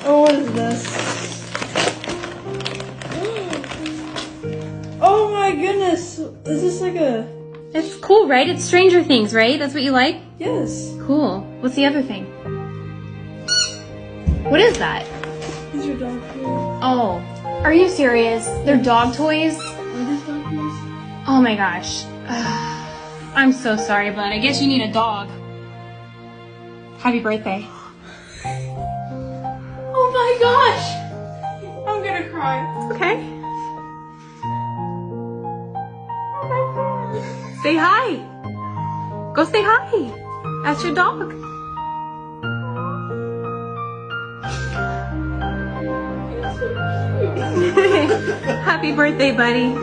Oh, what is this? Oh my goodness! Is this like a... It's cool, right? It's Stranger Things, right? That's what you like? Yes. Cool. What's the other thing? What is that? These are dog food. Oh, are you serious? They're dog toys? Are these dog food? Oh my gosh. I'm so sorry, but I guess you need a dog. Happy birthday. Oh my gosh! I'm gonna cry. Okay. Say hi. Go say hi. That's your dog. Happy birthday, buddy.